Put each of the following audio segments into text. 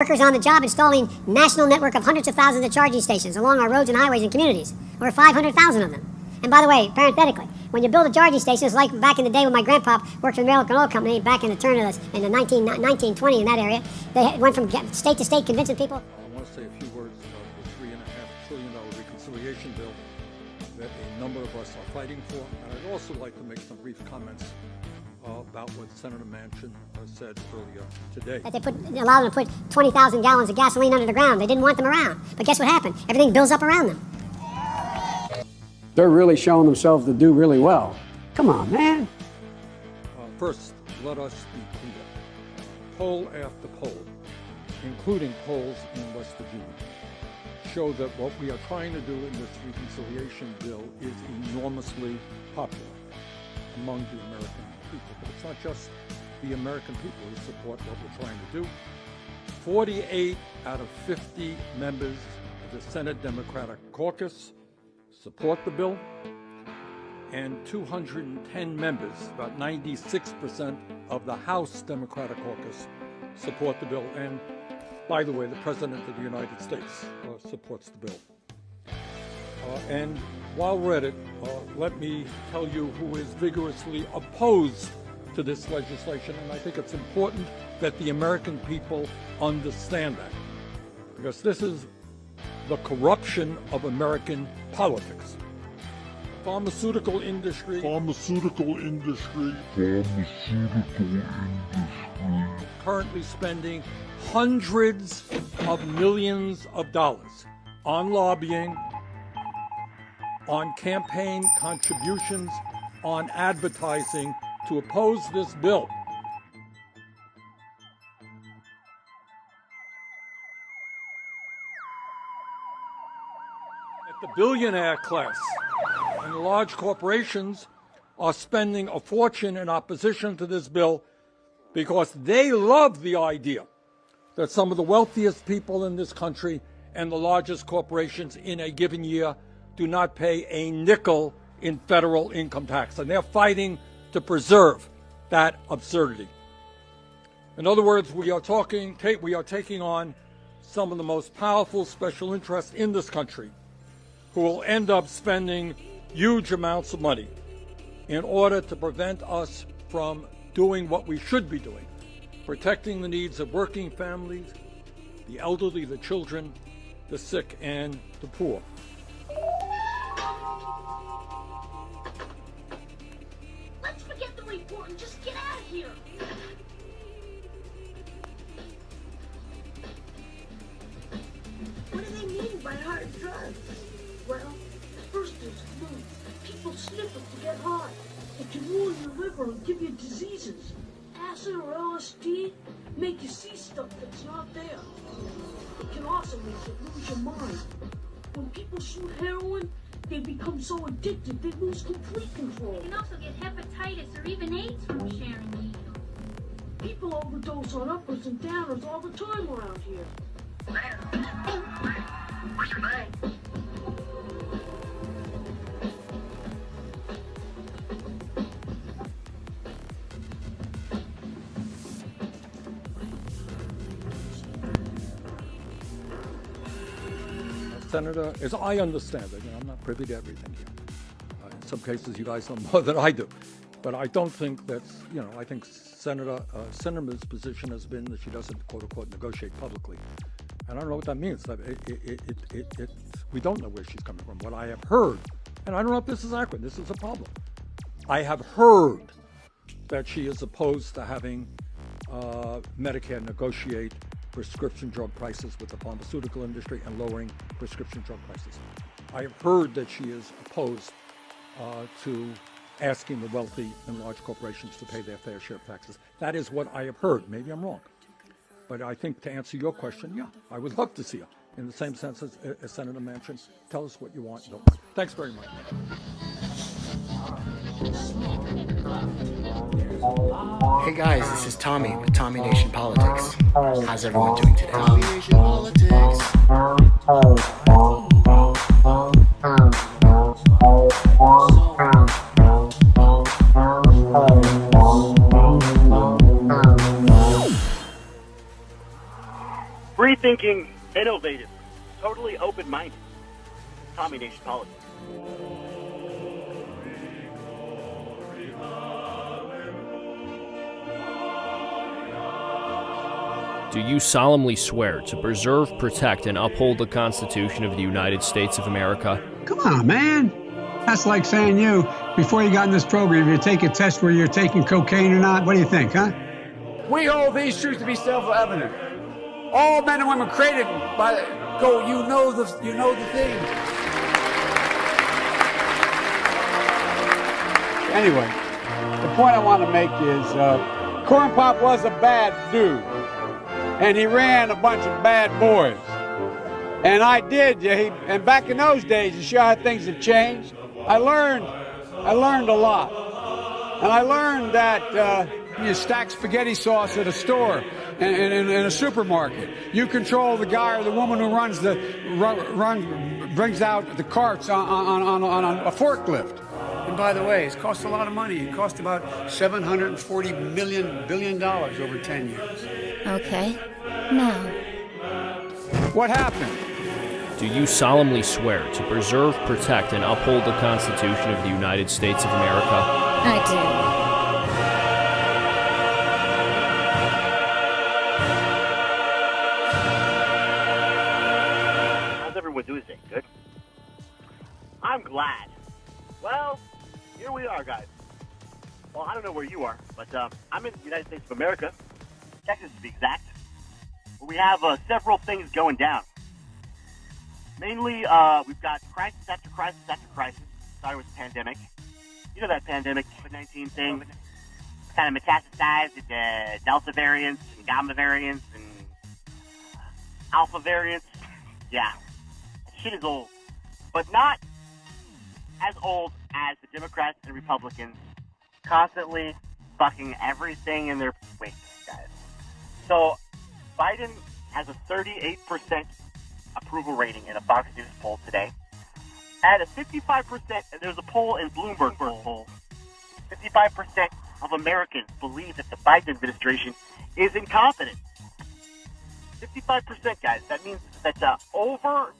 Workers on the job installing national network of hundreds of thousands of charging stations along our roads and highways and communities, over 500,000 of them. And by the way, parenthetically, when you build a charging station, it's like back in the day when my grandpa worked for the American Oil Company back in the turn of the, in the 1920 in that area. They went from state to state convincing people. I want to say a few words about the $3.5 trillion reconciliation bill that a number of us are fighting for. And I'd also like to make some brief comments about what Senator Manchin said earlier today. That they allowed them to put 20,000 gallons of gasoline under the ground. They didn't want them around. But guess what happened? Everything builds up around them. They're really showing themselves to do really well. Come on, man. First, let us be clear. Poll after poll, including polls in West Virginia, show that what we are trying to do in this reconciliation bill is enormously popular among the American people. But it's not just the American people who support what we're trying to do. 48 out of 50 members of the Senate Democratic Caucus support the bill, and 210 members, about 96% of the House Democratic Caucus, support the bill. And by the way, the President of the United States supports the bill. And while we're at it, let me tell you who is vigorously opposed to this legislation, and I think it's important that the American people understand that, because this is the corruption of American politics. Pharmaceutical industry currently spending hundreds of millions of dollars on lobbying, on campaign contributions, on advertising to oppose this bill. The billionaire class and the large corporations are spending a fortune in opposition to this bill because they love the idea that some of the wealthiest people in this country and the largest corporations in a given year do not pay a nickel in federal income tax. And they're fighting to preserve that absurdity. In other words, we are taking on some of the most powerful special interests in this country, who will end up spending huge amounts of money in order to prevent us from doing what we should be doing, protecting the needs of working families, the elderly, the children, the sick, and the poor. Let's forget the report and just get out of here. What do they mean by hard drugs? Well, first there's flu. People sniff it to get high. It can ruin your liver and give you diseases. Acid or LSD make you see stuff that's not there. It can also make you lose your mind. When people shoot heroin, they become so addicted they lose complete control. You can also get hepatitis or even AIDS from sharing needles. People overdose on uppers and downers all the time around here. What's your name? Senator, as I understand it, and I'm not privy to everything here. In some cases, you guys know more than I do. But I don't think that's, I think Senator Sinema's position has been that she doesn't, quote unquote, negotiate publicly. And I don't know what that means. We don't know where she's coming from. What I have heard, and I don't know if this is accurate, this is a problem. I have heard that she is opposed to having Medicare negotiate prescription drug prices with the pharmaceutical industry and lowering prescription drug prices. I have heard that she is opposed to asking the wealthy and large corporations to pay their fair share of taxes. That is what I have heard. Maybe I'm wrong. But I think to answer your question, yeah, I would love to see her in the same sense as Senator Manchin. Tell us what you want and don't want. Thanks very much. Hey guys, this is Tommy with Tommy Nation Politics. How's everyone doing today? Tommy Nation Politics. Free-thinking, innovative, totally open-minded. Tommy Nation Politics. Do you solemnly swear to preserve, protect, and uphold the Constitution of the United States of America? Come on, man. That's like saying before you got in this program, you take a test where you're taking cocaine or not. What do you think, huh? We hold these truths to be self-evident. All men and women created by you know the thing. Anyway, the point I want to make is Corn Pop was a bad dude. And he ran a bunch of bad boys. And I did. And back in those days, to show how things have changed, I learned a lot. And I learned that you stack spaghetti sauce at a store and in a supermarket. You control the guy or the woman who brings out the carts on a forklift. And by the way, it's cost a lot of money. It cost about $740 billion over 10 years. Okay. Now. What happened? Do you solemnly swear to preserve, protect, and uphold the Constitution of the United States of America? I do. How's everyone doing today? Good? I'm glad. Well, here we are, guys. Well, I don't know where you are, but I'm in the United States of America, Texas to be exact, where we have several things going down. Mainly, we've got crisis after crisis after crisis. Started with the pandemic. You know that pandemic, COVID-19 thing, kind of metastasized into Delta variants and Gamma variants and Alpha variants. Yeah, shit is old, but not as old as the Democrats and Republicans constantly fucking everything in their wake, guys. So, Biden has a 38% approval rating in a Fox News poll today. At a 55%, and there's a poll in Bloomberg poll, 55% of Americans believe that the Biden administration is incompetent. 55%, guys. That means that over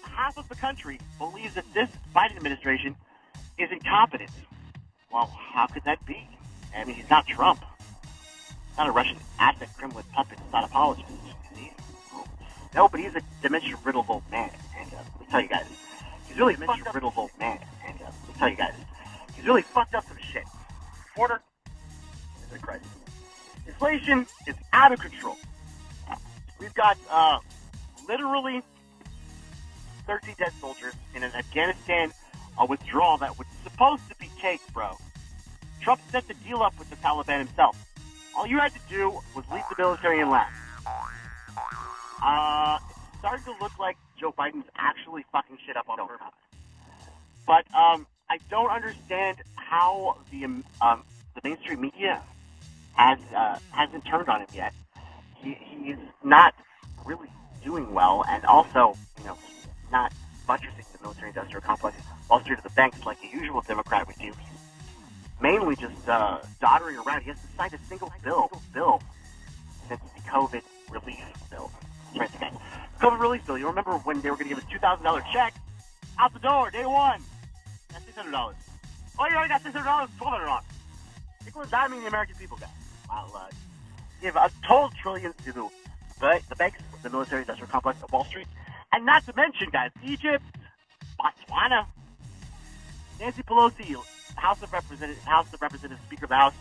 half of the country believes that this Biden administration is incompetent. Well, how could that be? I mean, he's not Trump. He's not a Russian asset Kremlin puppet. He's not apologist. No, but he's a dementia-riddled old man. And let me tell you guys, he's really dementia-riddled old man. And let me tell you guys, he's really fucked up some shit. Border is a crisis. Inflation is out of control. We've got literally 13 dead soldiers in an Afghanistan withdrawal that was supposed to be cake, bro. Trump set the deal up with the Taliban himself. All you had to do was leave the military and laugh. It's starting to look like Joe Biden's actually fucking shit up on purpose. But I don't understand how the mainstream media hasn't turned on him yet. He's not really doing well, and also, not buttressing the military-industrial complex, Wall Street to the banks like the usual Democrat would do. He's mainly just doddering around. He hasn't signed a single bill since the COVID relief bill. Right, okay. COVID relief bill. You remember when they were going to give us $2,000 check? Out the door, day one. That's $600. Oh, you already got $600, $1,200. People are diming the American people, guys. I'll give untold trillions to the banks, the military-industrial complex of Wall Street. And not to mention, guys, Egypt, Botswana, Nancy Pelosi, House of Representatives, Speaker of the House,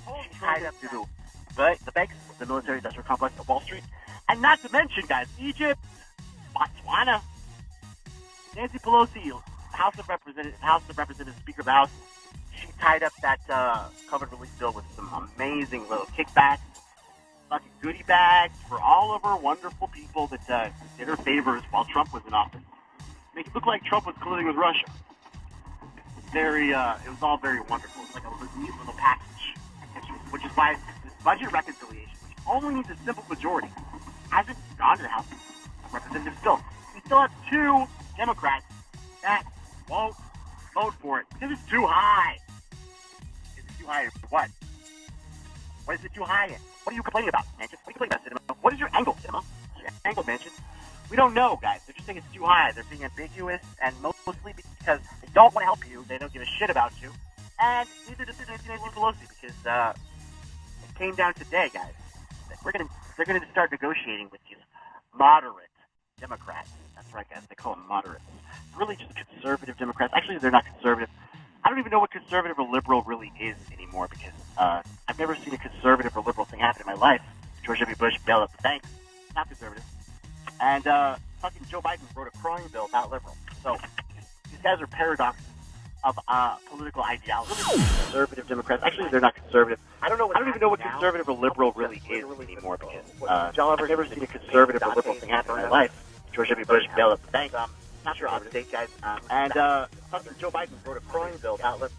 she's tied up to the banks, the military-industrial complex of Wall Street. And not to mention, guys, Egypt, Botswana, Nancy Pelosi, House of Representatives, Speaker of the House, she tied up that COVID relief bill with some amazing little kickbacks, fucking goodie bags for all of her wonderful people that did her favors while Trump was in office. Make it look like Trump was colluding with Russia. It was all very wonderful. It's like a neat little package, which is why this budget reconciliation, which only needs a simple majority, hasn't gone to the House of Representatives still. We still have 2 Democrats that won't vote for it because it's too high. Is it too high for what? What is it too high in? What are you complaining about, man? What are you complaining about, Cinema? is your angle, Tim? Your angle mentioned. We don't know, guys. They're just saying it's too high. They're being ambiguous, and mostly because they don't want to help you. They don't give a shit about you. And neither does Nancy Pelosi, because it came down today, guys. They're gonna start negotiating with these moderate Democrats. That's right, guys. They call them moderates. It's really just conservative Democrats. Actually, they're not conservative. I don't even know what conservative or liberal really is anymore, because I've never seen a conservative or liberal thing happen in my life. George W. Bush bailed out the banks. Not conservative. And fucking Joe Biden wrote a crime bill, not liberal. So these guys are paradoxes of political ideology. Conservative Democrats. Actually, they're not conservative. I don't even know what conservative or liberal really is anymore, because I've never seen a conservative or liberal thing happen in my life. George W. Bush bailed out the banks. Not sure up to date, guys. And fucking Joe Biden wrote a crime bill, not liberal.